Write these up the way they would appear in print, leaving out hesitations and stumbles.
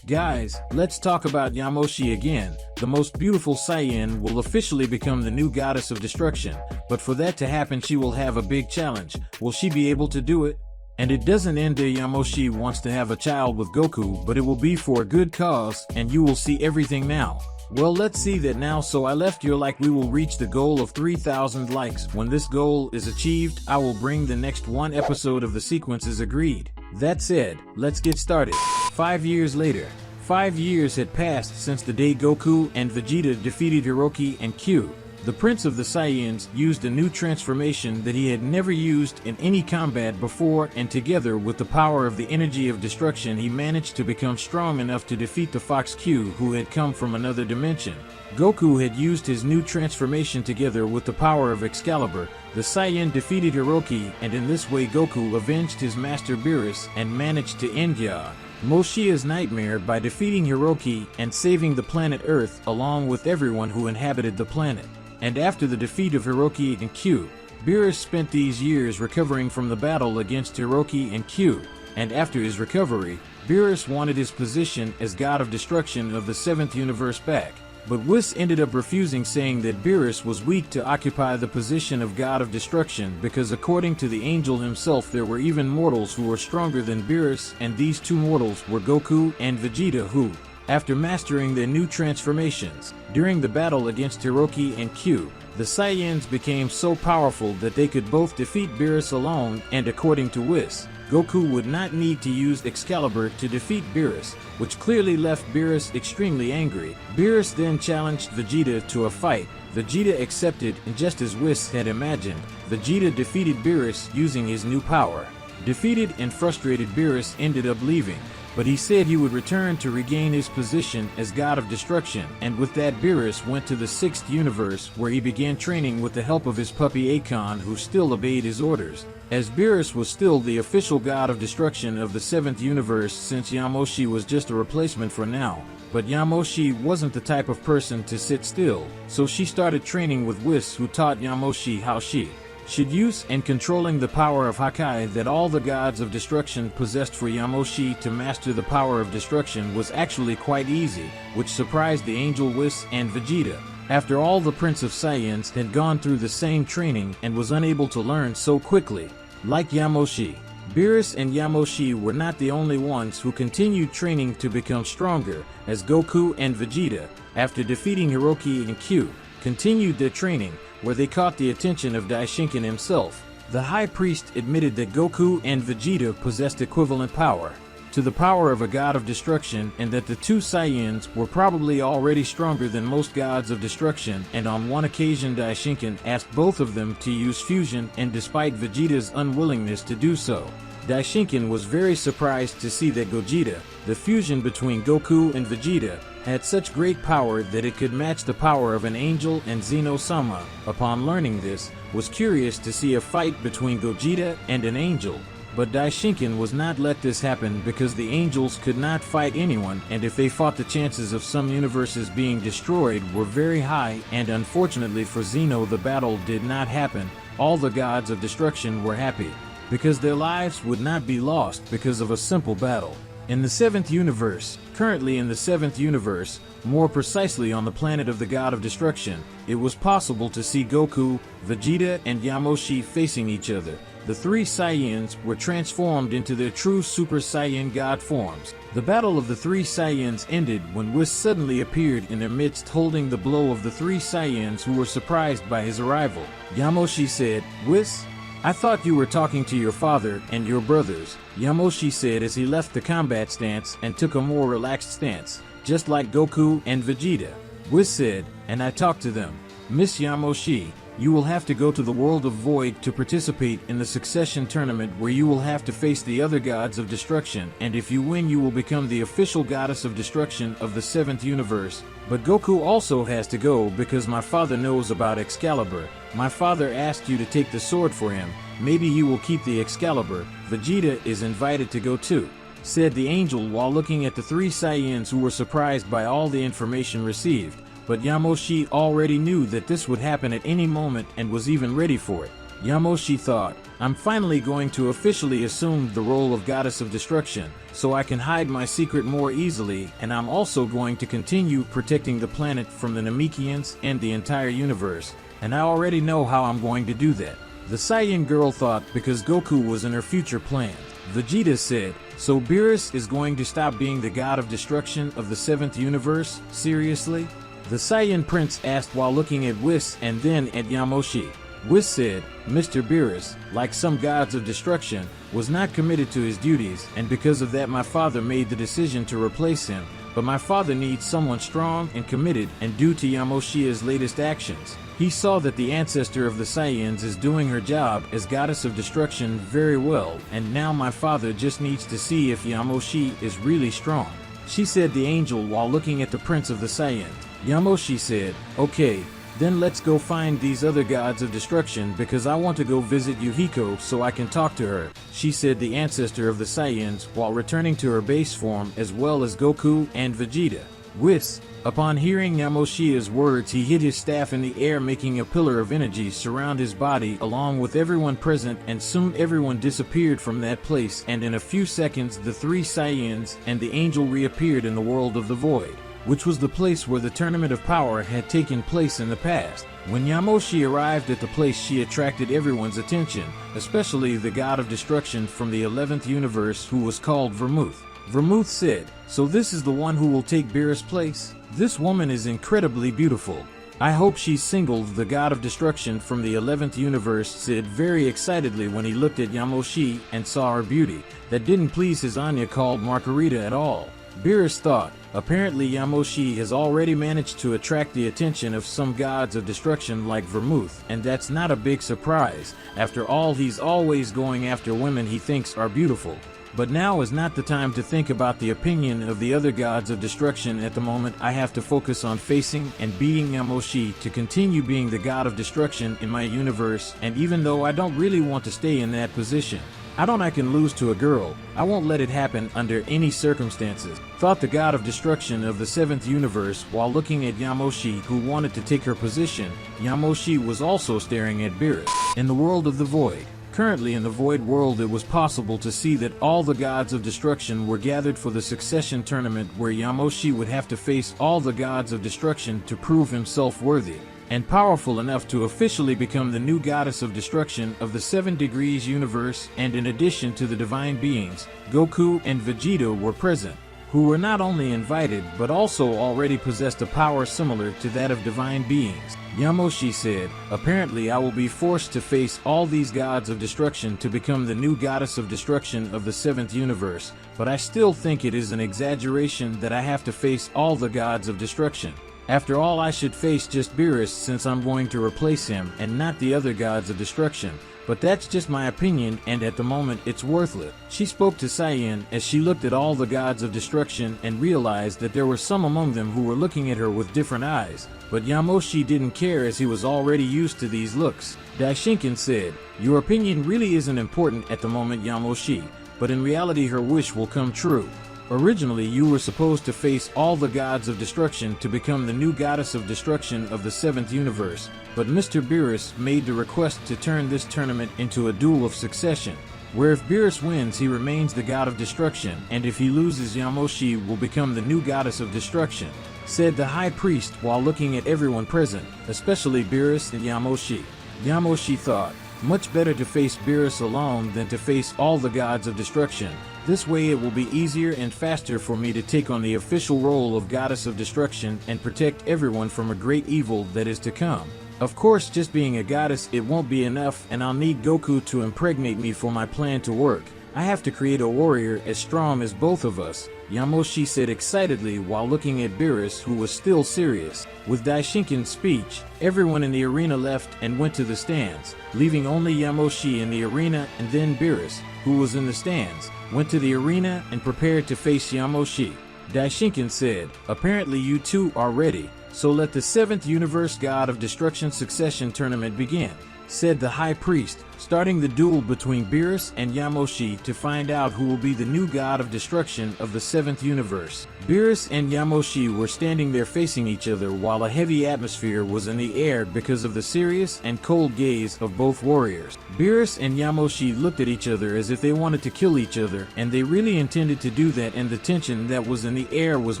Guys, let's talk about Yamoshi again. The most beautiful Saiyan will officially become the new goddess of destruction, but for that to happen she will have a big challenge. Will she be able to do it? And it doesn't end there. Yamoshi wants to have a child with Goku, but it will be for a good cause, and you will see everything now. Well, let's see that now. So I left your like. We will reach the goal of 3,000 likes. When this goal is achieved, I will bring the next one episode of the sequence as agreed. That said, let's get started. 5 years later. 5 years had passed since the day Goku and Vegeta defeated Hiroki and Q. The Prince of the Saiyans used a new transformation that he had never used in any combat before, and together with the power of the energy of destruction he managed to become strong enough to defeat the Fox Q, who had come from another dimension. Goku had used his new transformation together with the power of Excalibur. The Saiyan defeated Hiroki, and in this way Goku avenged his master Beerus and managed to end Yamoshi's nightmare by defeating Hiroki and saving the planet Earth along with everyone who inhabited the planet. And after the defeat of Hiroki and Q, Beerus spent these years recovering from the battle against Hiroki and Q, and after his recovery, Beerus wanted his position as God of Destruction of the 7th universe back. But Whis ended up refusing, saying that Beerus was weak to occupy the position of God of Destruction because according to the angel himself there were even mortals who were stronger than Beerus, and these two mortals were Goku and Vegeta, who, after mastering their new transformations, during the battle against Hiroki and Q, the Saiyans became so powerful that they could both defeat Beerus alone, and according to Whis, Goku would not need to use Excalibur to defeat Beerus, which clearly left Beerus extremely angry. Beerus then challenged Vegeta to a fight. Vegeta accepted, and just as Whis had imagined, Vegeta defeated Beerus using his new power. Defeated and frustrated, Beerus ended up leaving, but he said he would return to regain his position as God of Destruction, and with that Beerus went to the 6th universe where he began training with the help of his puppy Akon, who still obeyed his orders. As Beerus was still the official God of Destruction of the 7th universe, since Yamoshi was just a replacement for now. But Yamoshi wasn't the type of person to sit still, so she started training with Whis, who taught Yamoshi how she should use and controlling the power of Hakai that all the gods of destruction possessed. For Yamoshi to master the power of destruction was actually quite easy, which surprised the angel Whis and Vegeta. After all, the Prince of Saiyans had gone through the same training and was unable to learn so quickly. Like Yamoshi, Beerus and Yamoshi were not the only ones who continued training to become stronger, as Goku and Vegeta, after defeating Hiroki and Q, continued their training, where they caught the attention of Daishinkan himself. The High Priest admitted that Goku and Vegeta possessed equivalent power to the power of a god of destruction, and that the two Saiyans were probably already stronger than most gods of destruction, and on one occasion Daishinkan asked both of them to use fusion, and despite Vegeta's unwillingness to do so, Daishinkan was very surprised to see that Gogeta, the fusion between Goku and Vegeta, had such great power that it could match the power of an angel, and Zeno-sama, upon learning this, was curious to see a fight between Gogeta and an angel. But Daishinkan was not let this happen because the angels could not fight anyone, and if they fought the chances of some universes being destroyed were very high, and unfortunately for Zeno the battle did not happen. All the gods of destruction were happy, because their lives would not be lost because of a simple battle. In the 7th universe, currently in the 7th universe, more precisely on the planet of the God of Destruction, it was possible to see Goku, Vegeta, and Yamoshi facing each other. The three Saiyans were transformed into their true Super Saiyan God forms. The battle of the three Saiyans ended when Whis suddenly appeared in their midst, holding the blow of the three Saiyans, who were surprised by his arrival. Yamoshi said, "Whis, I thought you were talking to your father and your brothers," Yamoshi said as he left the combat stance and took a more relaxed stance, just like Goku and Vegeta. Whis said, "And I talked to them. Miss Yamoshi, you will have to go to the world of Void to participate in the succession tournament, where you will have to face the other gods of destruction, and if you win you will become the official goddess of destruction of the 7th universe. But Goku also has to go because my father knows about Excalibur. My father asked you to take the sword for him. Maybe he will keep the Excalibur. Vegeta is invited to go too," said the angel while looking at the three Saiyans, who were surprised by all the information received. But Yamoshi already knew that this would happen at any moment and was even ready for it. Yamoshi thought, I'm finally going to officially assume the role of Goddess of Destruction, so I can hide my secret more easily, and I'm also going to continue protecting the planet from the Namekians and the entire universe, and I already know how I'm going to do that. The Saiyan girl thought because Goku was in her future plans. Vegeta said, so Beerus is going to stop being the god of destruction of the 7th universe? Seriously? The Saiyan prince asked while looking at Whis and then at Yamoshi. Whis said, Mr. Beerus, like some gods of destruction, was not committed to his duties, and because of that my father made the decision to replace him, but my father needs someone strong and committed, and due to Yamoshi's latest actions, he saw that the ancestor of the Saiyans is doing her job as goddess of destruction very well, and now my father just needs to see if Yamoshi is really strong. She said the angel while looking at the prince of the Saiyans. Yamoshi said, okay, then let's go find these other gods of destruction because I want to go visit Yuhiko so I can talk to her, she said the ancestor of the Saiyans while returning to her base form as well as Goku and Vegeta. Whis. Upon hearing Yamoshi's words, he hit his staff in the air, making a pillar of energy surround his body along with everyone present, and soon everyone disappeared from that place, and in a few seconds the 3 Saiyans and the angel reappeared in the world of the void, which was the place where the Tournament of Power had taken place in the past. When Yamoshi arrived at the place, she attracted everyone's attention, especially the god of destruction from the 11th universe who was called Vermouth. Vermouth said, so this is the one who will take Beerus' place? This woman is incredibly beautiful. I hope she's single. The god of destruction from the 11th universe said very excitedly when he looked at Yamoshi and saw her beauty. That didn't please his Anya called Margarita at all. Beerus thought, apparently Yamoshi has already managed to attract the attention of some gods of destruction like Vermouth, and that's not a big surprise. After all, he's always going after women he thinks are beautiful. But now is not the time to think about the opinion of the other gods of destruction. At the moment, I have to focus on facing and beating Yamoshi to continue being the god of destruction in my universe, and even though I don't really want to stay in that position, I can lose to a girl. I won't let it happen under any circumstances, thought the god of destruction of the 7th universe while looking at Yamoshi, who wanted to take her position. Yamoshi was also staring at Beerus. In the world of the void. Currently in the void world, it was possible to see that all the gods of destruction were gathered for the succession tournament where Yamoshi would have to face all the gods of destruction to prove himself worthy and powerful enough to officially become the new goddess of destruction of the 7 degrees universe. And in addition to the divine beings, Goku and Vegeta were present, who were not only invited but also already possessed a power similar to that of divine beings. Yamoshi said, apparently I will be forced to face all these gods of destruction to become the new goddess of destruction of the 7th universe, but I still think it is an exaggeration that I have to face all the gods of destruction. After all, I should face just Beerus since I'm going to replace him and not the other gods of destruction. But that's just my opinion, and at the moment it's worthless. She spoke to Saiyan as she looked at all the gods of destruction and realized that there were some among them who were looking at her with different eyes. But Yamoshi didn't care as he was already used to these looks. Daishinkan said, your opinion really isn't important at the moment, Yamoshi, but in reality her wish will come true. Originally you were supposed to face all the gods of destruction to become the new goddess of destruction of the 7th universe, but Mr. Beerus made the request to turn this tournament into a duel of succession, where if Beerus wins he remains the god of destruction, and if he loses Yamoshi will become the new goddess of destruction, said the high priest while looking at everyone present, especially Beerus and Yamoshi. Yamoshi thought, much better to face Beerus alone than to face all the gods of destruction. This way it will be easier and faster for me to take on the official role of goddess of destruction and protect everyone from a great evil that is to come. Of course, just being a goddess it won't be enough, and I'll need Goku to impregnate me for my plan to work. I have to create a warrior as strong as both of us, Yamoshi said excitedly while looking at Beerus, who was still serious. With Daishinkan's speech, everyone in the arena left and went to the stands, leaving only Yamoshi in the arena, and then Beerus, who was in the stands, went to the arena and prepared to face Yamoshi. Daishinkan said, apparently you two are ready, so let the 7th universe god of destruction succession tournament begin, said the high priest, starting the duel between Beerus and Yamoshi to find out who will be the new god of destruction of the 7th universe. Beerus and Yamoshi were standing there facing each other while a heavy atmosphere was in the air because of the serious and cold gaze of both warriors. Beerus and Yamoshi looked at each other as if they wanted to kill each other, and they really intended to do that, and the tension that was in the air was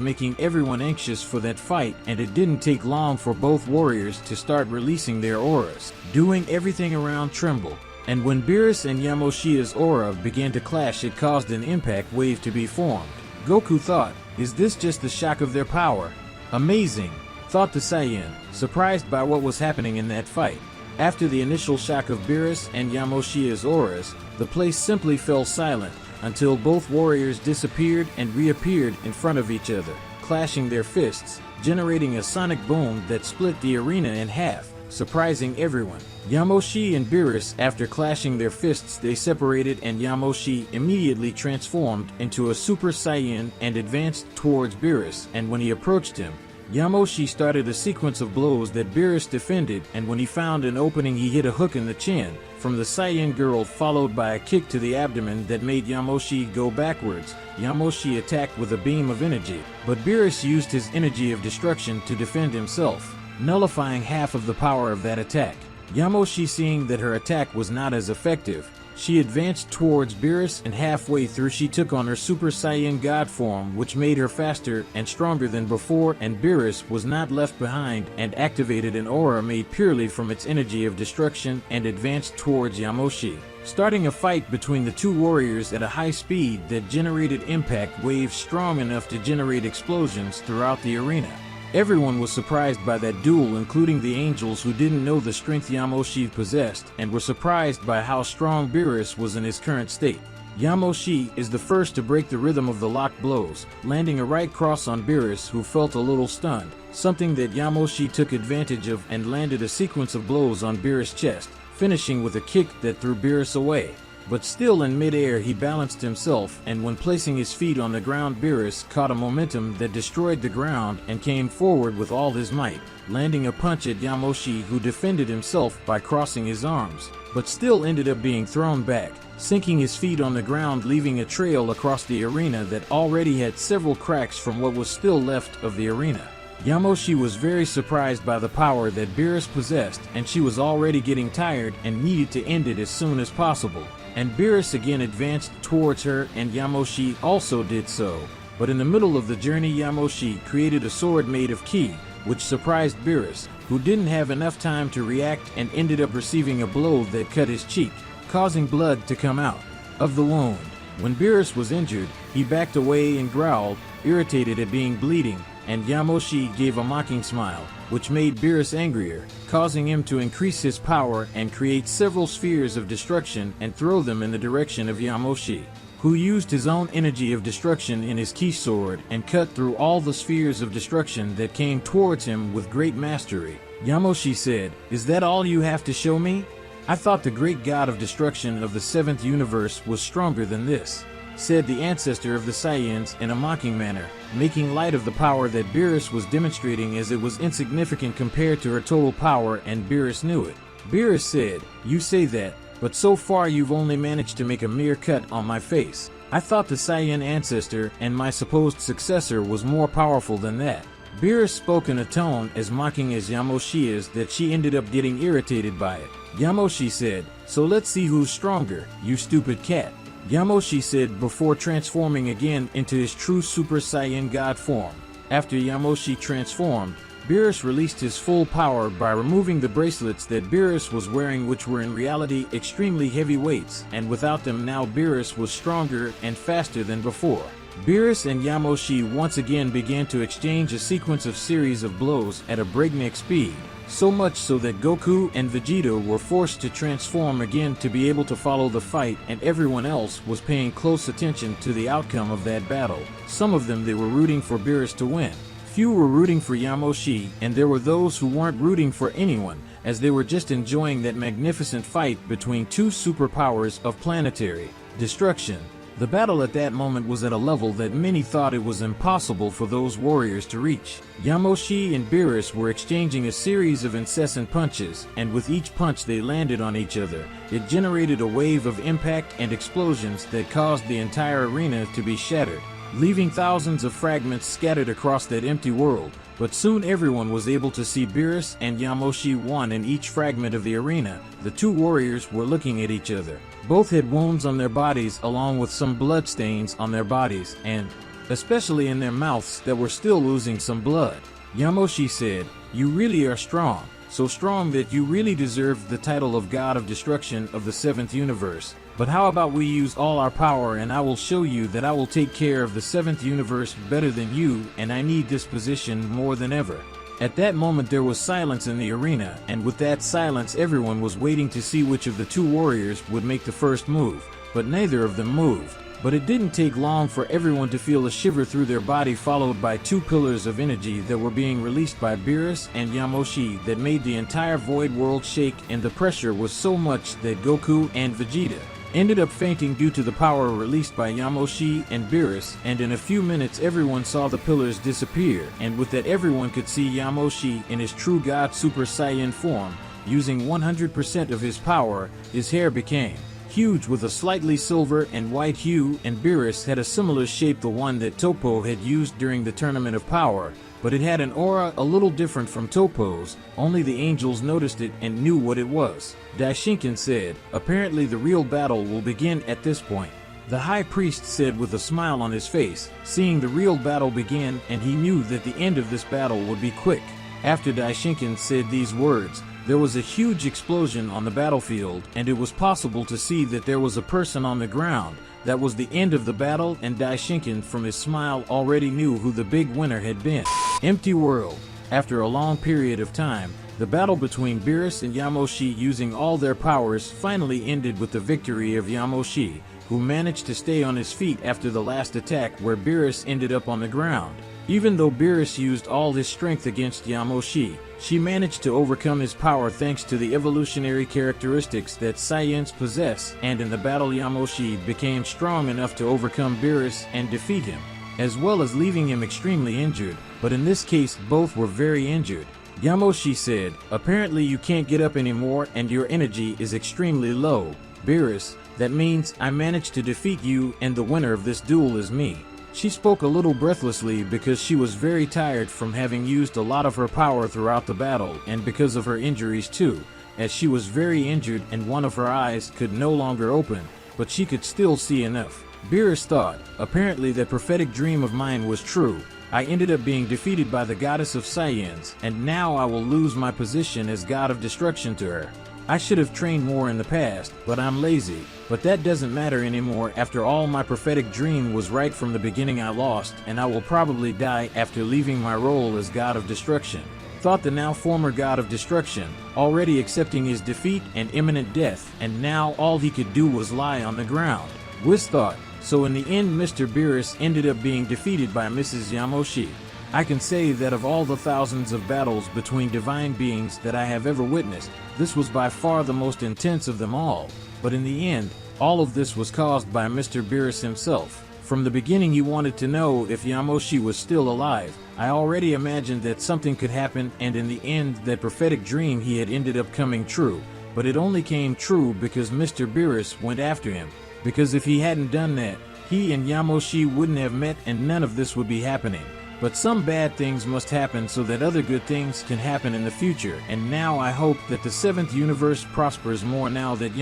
making everyone anxious for that fight, and it didn't take long for both warriors to start releasing their auras, doing everything around tremble. And when Beerus and Yamoshi's aura began to clash, it caused an impact wave to be formed. Goku thought, "Is this just the shock of their power? Amazing," thought the Saiyan, surprised by what was happening in that fight. After the initial shock of Beerus and Yamoshi's auras, the place simply fell silent until both warriors disappeared and reappeared in front of each other, clashing their fists, generating a sonic boom that split the arena in half, surprising everyone. Yamoshi and Beerus, after clashing their fists, they separated, and Yamoshi immediately transformed into a Super Saiyan and advanced towards Beerus, and when he approached him, Yamoshi started a sequence of blows that Beerus defended, and when he found an opening he hit a hook in the chin from the Saiyan girl, followed by a kick to the abdomen that made Yamoshi go backwards. Yamoshi attacked with a beam of energy, but Beerus used his energy of destruction to defend himself, nullifying half of the power of that attack. Yamoshi, seeing that her attack was not as effective, she advanced towards Beerus, and halfway through she took on her Super Saiyan God form, which made her faster and stronger than before, and Beerus was not left behind and activated an aura made purely from its energy of destruction and advanced towards Yamoshi, starting a fight between the two warriors at a high speed that generated impact waves strong enough to generate explosions throughout the arena. Everyone was surprised by that duel, including the angels, who didn't know the strength Yamoshi possessed and were surprised by how strong Beerus was in his current state. Yamoshi is the first to break the rhythm of the locked blows, landing a right cross on Beerus, who felt a little stunned, something that Yamoshi took advantage of and landed a sequence of blows on Beerus' chest, finishing with a kick that threw Beerus away. But still in mid-air he balanced himself, and when placing his feet on the ground, Beerus caught a momentum that destroyed the ground and came forward with all his might, landing a punch at Yamoshi, who defended himself by crossing his arms, but still ended up being thrown back, sinking his feet on the ground, leaving a trail across the arena that already had several cracks from what was still left of the arena. Yamoshi was very surprised by the power that Beerus possessed, and she was already getting tired and needed to end it as soon as possible. And Beerus again advanced towards her, and Yamoshi also did so. But in the middle of the journey, Yamoshi created a sword made of ki, which surprised Beerus, who didn't have enough time to react and ended up receiving a blow that cut his cheek, causing blood to come out of the wound. When Beerus was injured, he backed away and growled, irritated at being bleeding, and Yamoshi gave a mocking smile, which made Beerus angrier, causing him to increase his power and create several spheres of destruction and throw them in the direction of Yamoshi, who used his own energy of destruction in his ki sword and cut through all the spheres of destruction that came towards him with great mastery. Yamoshi said, "Is that all you have to show me? I thought the great god of destruction of the 7th universe was stronger than this," said the ancestor of the Saiyans in a mocking manner, making light of the power that Beerus was demonstrating, as it was insignificant compared to her total power, and Beerus knew it. Beerus said, "You say that, but so far you've only managed to make a mere cut on my face. I thought the Saiyan ancestor and my supposed successor was more powerful than that." Beerus spoke in a tone as mocking as Yamoshi is that she ended up getting irritated by it. Yamoshi said, "So let's see who's stronger, you stupid cat," Yamoshi said before transforming again into his true Super Saiyan God form. After Yamoshi transformed, Beerus released his full power by removing the bracelets that Beerus was wearing, which were in reality extremely heavy weights, and without them now Beerus was stronger and faster than before. Beerus and Yamoshi once again began to exchange a sequence of series of blows at a breakneck speed, so much so that Goku and Vegeta were forced to transform again to be able to follow the fight, and everyone else was paying close attention to the outcome of that battle. Some of them, they were rooting for Beerus to win. Few were rooting for Yamoshi, and there were those who weren't rooting for anyone, as they were just enjoying that magnificent fight between two superpowers of planetary destruction. The battle at that moment was at a level that many thought it was impossible for those warriors to reach. Yamoshi and Beerus were exchanging a series of incessant punches, and with each punch they landed on each other. It generated a wave of impact and explosions that caused the entire arena to be shattered, leaving thousands of fragments scattered across that empty world. But soon everyone was able to see Beerus and Yamoshi, one in each fragment of the arena. The two warriors were looking at each other. Both had wounds on their bodies along with some blood stains on their bodies and, especially in their mouths, that were still losing some blood. Yamoshi said, "You really are strong, so strong that you really deserve the title of God of Destruction of the Seventh Universe. But how about we use all our power and I will show you that I will take care of the Seventh Universe better than you, and I need this position more than ever." At that moment there was silence in the arena, and with that silence everyone was waiting to see which of the two warriors would make the first move, but neither of them moved. But it didn't take long for everyone to feel a shiver through their body, followed by two pillars of energy that were being released by Beerus and Yamoshi that made the entire void world shake, and the pressure was so much that Goku and Vegeta ended up fainting due to the power released by Yamoshi and Beerus, and in a few minutes everyone saw the pillars disappear, and with that everyone could see Yamoshi in his true God Super Saiyan form. Using 100% of his power, his hair became huge with a slightly silver and white hue, and Beerus had a similar shape, the one that Toppo had used during the Tournament of Power, but it had an aura a little different from Toppo's. Only the angels noticed it and knew what it was. Daishinkan said, "Apparently the real battle will begin at this point." The high priest said with a smile on his face, seeing the real battle begin, and he knew that the end of this battle would be quick. After Daishinkan said these words, there was a huge explosion on the battlefield, and it was possible to see that there was a person on the ground. That was the end of the battle, and Daishinkan from his smile already knew who the big winner had been. Empty world. After a long period of time, the battle between Beerus and Yamoshi using all their powers finally ended with the victory of Yamoshi, who managed to stay on his feet after the last attack where Beerus ended up on the ground. Even though Beerus used all his strength against Yamoshi, she managed to overcome his power thanks to the evolutionary characteristics that Saiyans possess, and in the battle Yamoshi became strong enough to overcome Beerus and defeat him, as well as leaving him extremely injured, but in this case both were very injured. Yamoshi said, "Apparently you can't get up anymore and your energy is extremely low. Beerus, that means I managed to defeat you, and the winner of this duel is me." She spoke a little breathlessly because she was very tired from having used a lot of her power throughout the battle, and because of her injuries too, as she was very injured and one of her eyes could no longer open, but she could still see enough. Beerus thought, "Apparently that prophetic dream of mine was true. I ended up being defeated by the goddess of Saiyans, and now I will lose my position as God of Destruction to her. I should have trained more in the past, but I'm lazy. But that doesn't matter anymore. After all, my prophetic dream was right from the beginning. I lost, and I will probably die after leaving my role as God of Destruction," thought the now former God of Destruction, already accepting his defeat and imminent death, and now all he could do was lie on the ground. Whis thought, so in the end Mr. Beerus ended up being defeated by Mrs. Yamoshi. I can say that of all the thousands of battles between divine beings that I have ever witnessed, this was by far the most intense of them all. But in the end, all of this was caused by Mr. Beerus himself. From the beginning he wanted to know if Yamoshi was still alive. I already imagined that something could happen, and in the end that prophetic dream he had ended up coming true. But it only came true because Mr. Beerus went after him. Because if he hadn't done that, he and Yamoshi wouldn't have met and none of this would be happening. But some bad things must happen so that other good things can happen in the future, and now I hope that the seventh universe prospers more now that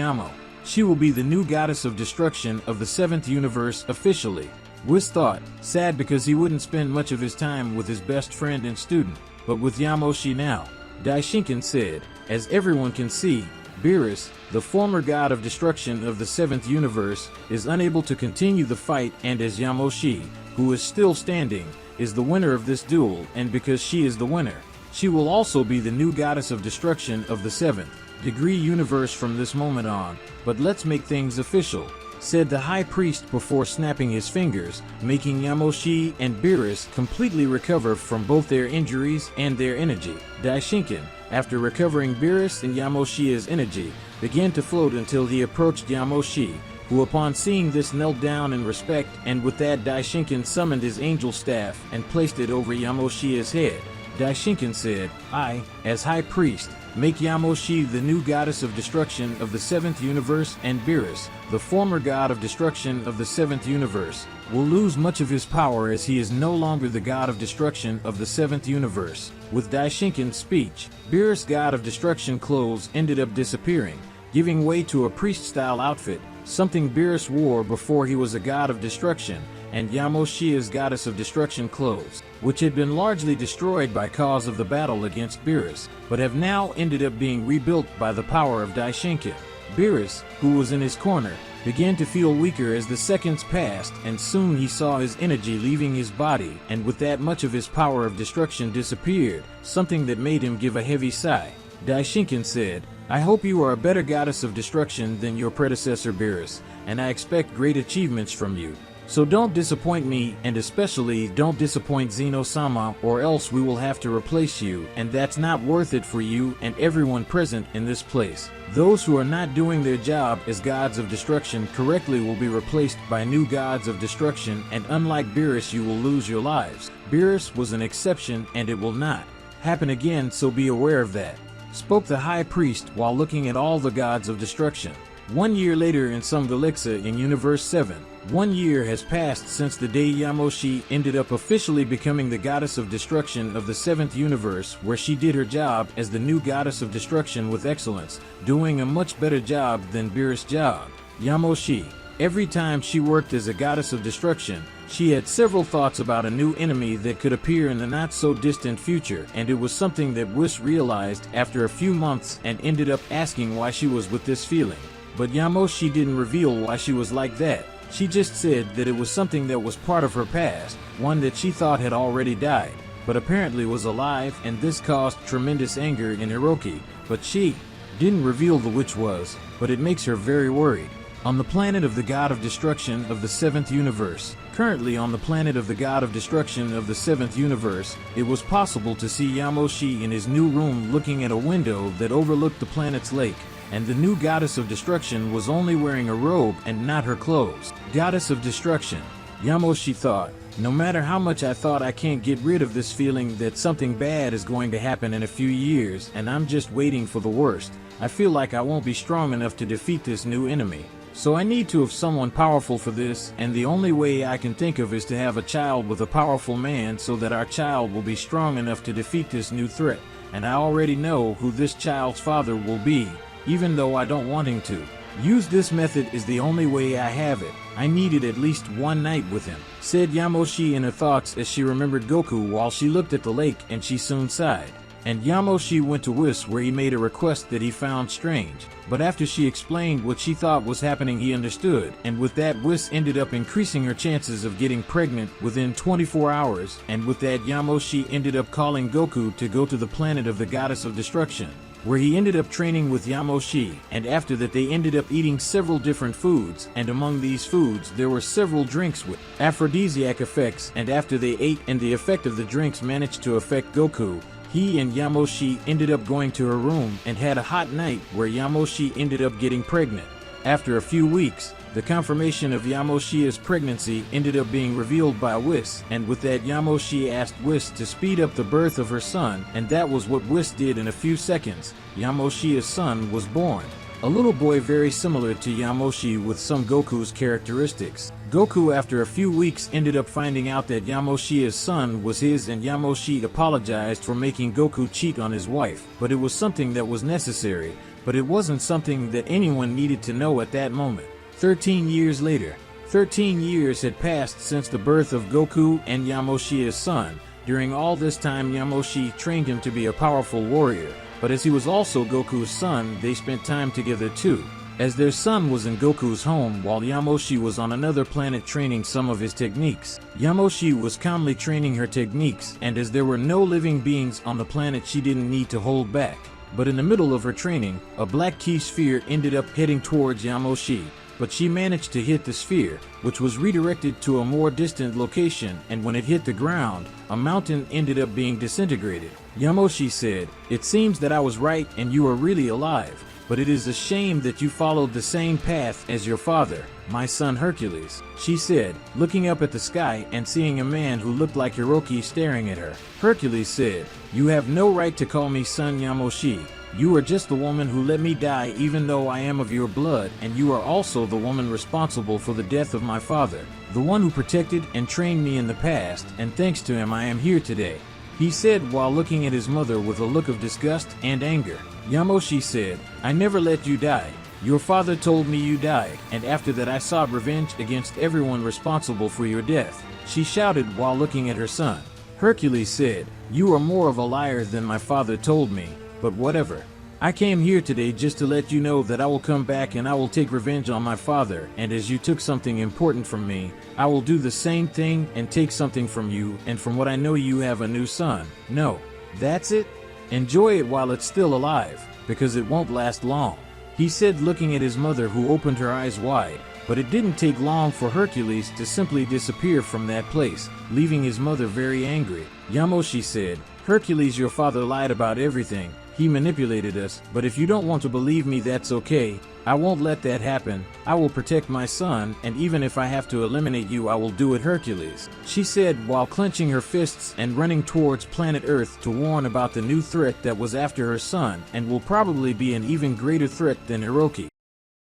She will be the new goddess of destruction of the seventh universe officially. Whis thought, sad because he wouldn't spend much of his time with his best friend and student, but with Yamoshi now. Daishinkan said, as everyone can see, Beerus, the former god of destruction of the seventh universe, is unable to continue the fight, and as Yamoshi, who is still standing, is the winner of this duel, and because she is the winner, she will also be the new goddess of destruction of the seventh degree universe from this moment on. But let's make things official, said the high priest before snapping his fingers, making Yamoshi and Beerus completely recover from both their injuries and their energy. Daishinkan, after recovering Beerus and Yamoshi's energy, began to float until he approached Yamoshi, who upon seeing this knelt down in respect, and with that Daishinkan summoned his angel staff and placed it over Yamoshi's head. Daishinkan said, I, as high priest, make Yamoshi the new goddess of destruction of the 7th universe, and Beerus, the former god of destruction of the 7th universe, will lose much of his power as he is no longer the god of destruction of the 7th universe. With Daishinkan's speech, Beerus' god of destruction clothes ended up disappearing, giving way to a priest-style outfit, something Beerus wore before he was a god of destruction, and Yamoshi's goddess of destruction clothes, which had been largely destroyed by cause of the battle against Beerus, but have now ended up being rebuilt by the power of Daishinkan. Beerus, who was in his corner, began to feel weaker as the seconds passed, and soon he saw his energy leaving his body, and with that much of his power of destruction disappeared, something that made him give a heavy sigh. Daishinkan said, I hope you are a better goddess of destruction than your predecessor Beerus, and I expect great achievements from you. So don't disappoint me, and especially don't disappoint Zeno-sama, or else we will have to replace you, and that's not worth it for you and everyone present in this place. Those who are not doing their job as gods of destruction correctly will be replaced by new gods of destruction, and unlike Beerus, you will lose your lives. Beerus was an exception, and it will not happen again, so be aware of that, spoke the high priest while looking at all the gods of destruction. 1 year later in Sungalixa in Universe 7, 1 year has passed since the day Yamoshi ended up officially becoming the goddess of destruction of the 7th universe, where she did her job as the new goddess of destruction with excellence, doing a much better job than Beerus' job. Yamoshi, every time she worked as a goddess of destruction, she had several thoughts about a new enemy that could appear in the not-so-distant future, and it was something that Whis realized after a few months and ended up asking why she was with this feeling. But Yamoshi didn't reveal why she was like that. She just said that it was something that was part of her past, one that she thought had already died, but apparently was alive, and this caused tremendous anger in Hiroki, but she didn't reveal the which was, but it makes her very worried. On the planet of the god of destruction of the 7th universe, currently on the planet of the god of destruction of the 7th universe, it was possible to see Yamoshi in his new room looking at a window that overlooked the planet's lake, and the new goddess of destruction was only wearing a robe and not her clothes. Goddess of destruction, Yamoshi thought, no matter how much I thought I can't get rid of this feeling that something bad is going to happen in a few years and I'm just waiting for the worst, I feel like I won't be strong enough to defeat this new enemy. So I need to have someone powerful for this, and the only way I can think of is to have a child with a powerful man so that our child will be strong enough to defeat this new threat. And I already know who this child's father will be, even though I don't want him to. Use this method is the only way I have it. I needed at least one night with him, said Yamoshi in her thoughts as she remembered Goku while she looked at the lake, and she soon sighed. And Yamoshi went to Whis, where he made a request that he found strange, but after she explained what she thought was happening, he understood, and with that Whis ended up increasing her chances of getting pregnant within 24 hours, and with that Yamoshi ended up calling Goku to go to the planet of the goddess of destruction, where he ended up training with Yamoshi, and after that they ended up eating several different foods, and among these foods there were several drinks with aphrodisiac effects, and after they ate and the effect of the drinks managed to affect Goku, he and Yamoshi ended up going to her room and had a hot night where Yamoshi ended up getting pregnant. After a few weeks, the confirmation of Yamoshi's pregnancy ended up being revealed by Whis, and with that Yamoshi asked Whis to speed up the birth of her son, and that was what Whis did. In a few seconds, Yamoshi's son was born. A little boy very similar to Yamoshi with some Goku's characteristics. Goku, after a few weeks, ended up finding out that Yamoshi's son was his, and Yamoshi apologized for making Goku cheat on his wife, but it was something that was necessary, but it wasn't something that anyone needed to know at that moment. 13 years later. 13 years had passed since the birth of Goku and Yamoshi's son. During all this time, Yamoshi trained him to be a powerful warrior, but as he was also Goku's son, they spent time together too, as their son was in Goku's home while Yamoshi was on another planet training some of his techniques. Yamoshi was calmly training her techniques, and as there were no living beings on the planet, she didn't need to hold back. But in the middle of her training, a black key sphere ended up heading towards Yamoshi, but she managed to hit the sphere, which was redirected to a more distant location, and when it hit the ground, a mountain ended up being disintegrated. Yamoshi said, "It seems that I was right and you are really alive." but it is a shame that you followed the same path as your father, my son Hercules," she said, looking up at the sky and seeing a man who looked like Hiroki staring at her. Hercules said, "You have no right to call me son Yamoshi. You are just the woman who let me die even though I am of your blood, and you are also the woman responsible for the death of my father, the one who protected and trained me in the past, and thanks to him I am here today," he said while looking at his mother with a look of disgust and anger. Yamoshi said, "I never let you die. Your father told me you died, and after that I sought revenge against everyone responsible for your death," she shouted while looking at her son. Hercules said, "You are more of a liar than my father told me, but whatever. I came here today just to let you know that I will come back and I will take revenge on my father, and as you took something important from me, I will do the same thing and take something from you, and from what I know you have a new son. No, that's it? Enjoy it while it's still alive, because it won't last long," he said looking at his mother, who opened her eyes wide. But it didn't take long for Hercules to simply disappear from that place, leaving his mother very angry. Yamoshi said, "Hercules, your father lied about everything. He manipulated us, but if you don't want to believe me, that's okay. I won't let that happen. I will protect my son, and even if I have to eliminate you, I will do it, Hercules," she said while clenching her fists and running towards planet Earth to warn about the new threat that was after her son and will probably be an even greater threat than Hiroki.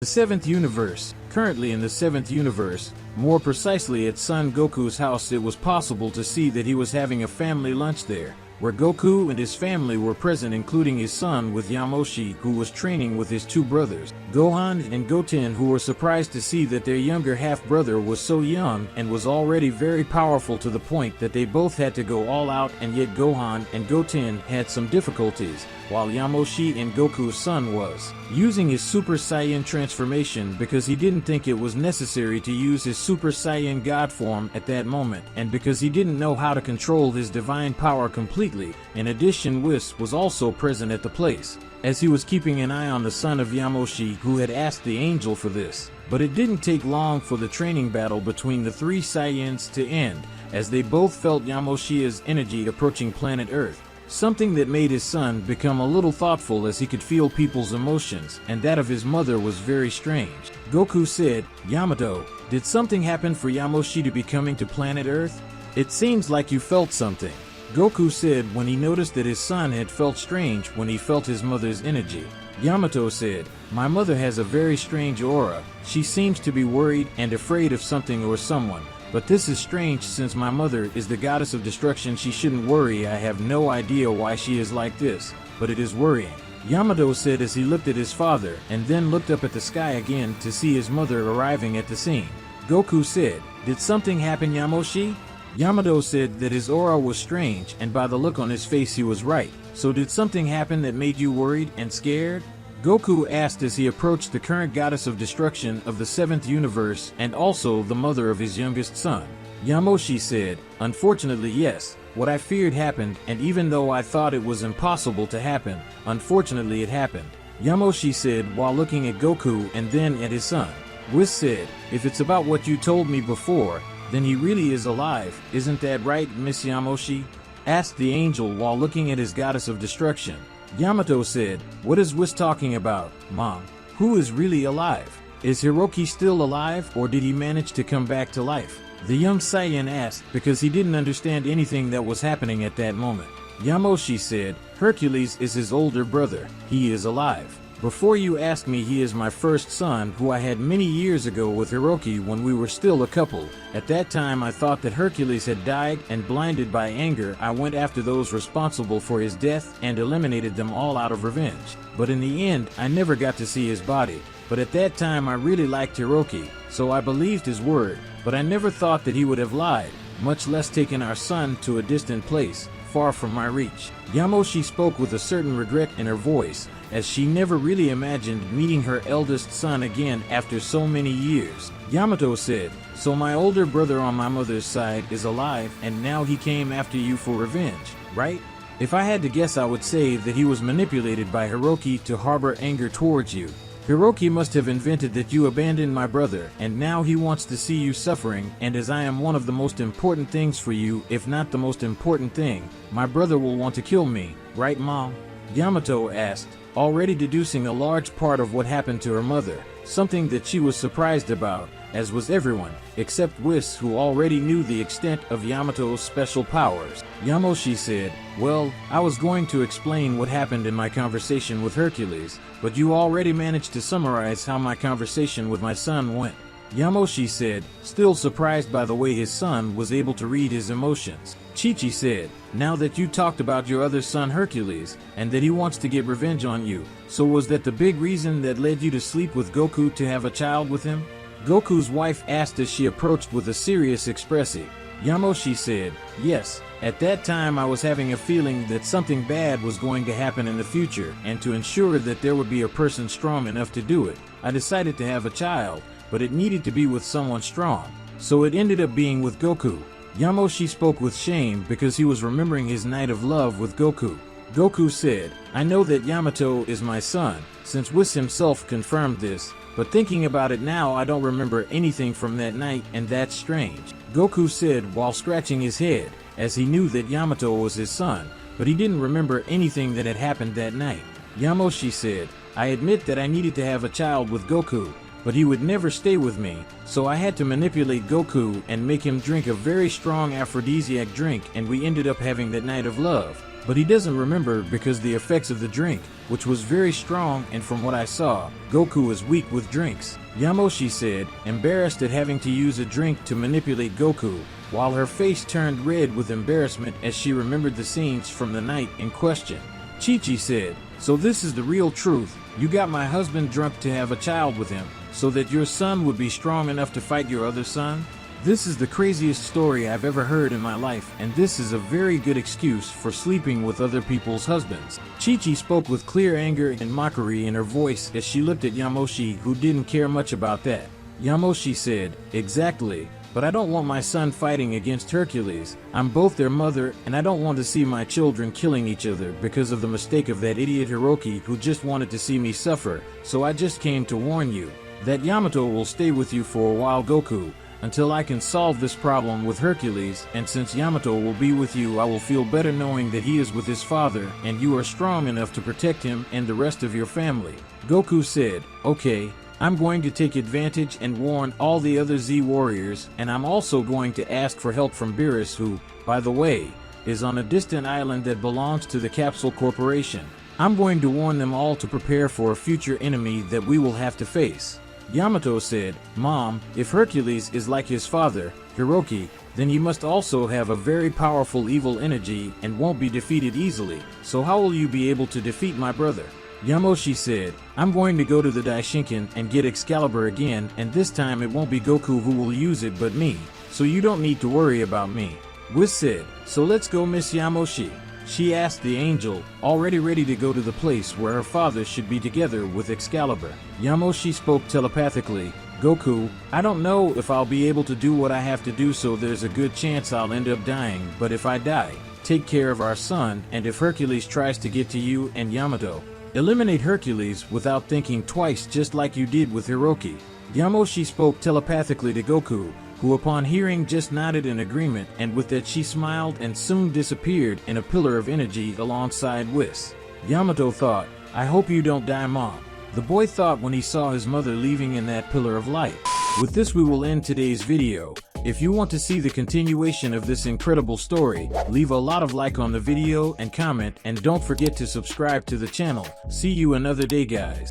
The 7th universe. Currently in the 7th universe, more precisely at Son Goku's house, it was possible to see that he was having a family lunch there, where Goku and his family were present, including his son with Yamoshi, who was training with his two brothers, Gohan and Goten, who were surprised to see that their younger half-brother was so young and was already very powerful to the point that they both had to go all out, and yet Gohan and Goten had some difficulties, while Yamoshi and Goku's son was using his Super Saiyan transformation because he didn't think it was necessary to use his Super Saiyan God form at that moment, and because he didn't know how to control his divine power completely. In addition, Whis was also present at the place, as he was keeping an eye on the son of Yamoshi, who had asked the angel for this. But it didn't take long for the training battle between the three Saiyans to end, as they both felt Yamoshi's energy approaching planet Earth. Something that made his son become a little thoughtful, as he could feel people's emotions, and that of his mother was very strange. Goku said, "Yamato, did something happen for Yamoshi to be coming to planet Earth? It seems like you felt something," Goku said when he noticed that his son had felt strange when he felt his mother's energy. Yamato said, "My mother has a very strange aura. She seems to be worried and afraid of something or someone. But this is strange, since my mother is the goddess of destruction. She shouldn't worry. I have no idea why she is like this, but it is worrying," Yamato said as he looked at his father and then looked up at the sky again to see his mother arriving at the scene. Goku said, "Did something happen, Yamoshi?" Yamato said that his aura was strange, and by the look on his face he was right. "So did something happen that made you worried and scared?" Goku asked as he approached the current goddess of destruction of the 7th universe and also the mother of his youngest son. Yamoshi said, "Unfortunately, yes. What I feared happened, and even though I thought it was impossible to happen, unfortunately it happened," Yamoshi said while looking at Goku and then at his son. Whis said, "If it's about what you told me before, then he really is alive, isn't that right, Miss Yamoshi?" asked the angel while looking at his goddess of destruction. Yamato said, "What is Whis talking about, Mom? Who is really alive? Is Hiroki still alive, or did he manage to come back to life?" the young Saiyan asked, because he didn't understand anything that was happening at that moment. Yamoshi said, "Hercules is his older brother. He is alive. Before you ask me, he is my first son, who I had many years ago with Hiroki when we were still a couple. At that time I thought that Hercules had died, and blinded by anger I went after those responsible for his death and eliminated them all out of revenge. But in the end I never got to see his body. But at that time I really liked Hiroki, so I believed his word. But I never thought that he would have lied, much less taken our son to a distant place, far from my reach." Yamoshi spoke with a certain regret in her voice, as she never really imagined meeting her eldest son again after so many years. Yamato said, "So my older brother on my mother's side is alive, and now he came after you for revenge, right? If I had to guess, I would say that he was manipulated by Hiroki to harbor anger towards you. Hiroki must have invented that you abandoned my brother, and now he wants to see you suffering, and as I am one of the most important things for you, if not the most important thing, my brother will want to kill me, right, Mom?" Yamato asked, already deducing a large part of what happened to her mother, something that she was surprised about, as was everyone, except Whis, who already knew the extent of Yamato's special powers. Yamoshi said, well, I was going to explain what happened in my conversation with Hercules, but you already managed to summarize how my conversation with my son went. Yamoshi said, still surprised by the way his son was able to read his emotions. Chi-Chi said, now that you talked about your other son Hercules, and that he wants to get revenge on you, so was that the big reason that led you to sleep with Goku to have a child with him? Goku's wife asked as she approached with a serious expression. Yamoshi said, yes, at that time I was having a feeling that something bad was going to happen in the future, and to ensure that there would be a person strong enough to do it, I decided to have a child, but it needed to be with someone strong. So it ended up being with Goku. Yamoshi spoke with shame because he was remembering his night of love with Goku. Goku said, I know that Yamato is my son, since Whis himself confirmed this, but thinking about it now I don't remember anything from that night, and that's strange. Goku said while scratching his head, as he knew that Yamato was his son, but he didn't remember anything that had happened that night. Yamoshi said, I admit that I needed to have a child with Goku, but he would never stay with me, so I had to manipulate Goku and make him drink a very strong aphrodisiac drink, and we ended up having that night of love. But he doesn't remember because the effects of the drink, which was very strong, and from what I saw, Goku is weak with drinks. Yamoshi said, embarrassed at having to use a drink to manipulate Goku, while her face turned red with embarrassment as she remembered the scenes from the night in question. Chi-Chi said, so this is the real truth, you got my husband drunk to have a child with him, so that your son would be strong enough to fight your other son? This is the craziest story I've ever heard in my life, and this is a very good excuse for sleeping with other people's husbands. Chi-Chi spoke with clear anger and mockery in her voice as she looked at Yamoshi, who didn't care much about that. Yamoshi said, exactly, but I don't want my son fighting against Hercules. I'm both their mother, and I don't want to see my children killing each other because of the mistake of that idiot Hiroki who just wanted to see me suffer, so I just came to warn you that Yamato will stay with you for a while, Goku, until I can solve this problem with Hercules, and since Yamato will be with you, I will feel better knowing that he is with his father, and you are strong enough to protect him and the rest of your family. Goku said, okay, I'm going to take advantage and warn all the other Z warriors, and I'm also going to ask for help from Beerus, who, by the way, is on a distant island that belongs to the Capsule Corporation. I'm going to warn them all to prepare for a future enemy that we will have to face. Yamato said, Mom, if Hercules is like his father, Hiroki, then he must also have a very powerful evil energy and won't be defeated easily, so how will you be able to defeat my brother? Yamoshi said, I'm going to go to the Daishinkan and get Excalibur again, and this time it won't be Goku who will use it but me, so you don't need to worry about me. Whis said, so let's go, Miss Yamoshi. She asked the angel, already ready to go to the place where her father should be together with Excalibur. Yamoshi spoke telepathically, Goku, I don't know if I'll be able to do what I have to do, so there's a good chance I'll end up dying, but if I die, take care of our son, and if Hercules tries to get to you and Yamato, eliminate Hercules without thinking twice, just like you did with Hiroki. Yamoshi spoke telepathically to Goku, who upon hearing just nodded in agreement, and with that she smiled and soon disappeared in a pillar of energy alongside Whis. Yamato thought, I hope you don't die, Mom. The boy thought when he saw his mother leaving in that pillar of light. With this we will end today's video. If you want to see the continuation of this incredible story, leave a lot of like on the video and comment, and don't forget to subscribe to the channel. See you another day, guys.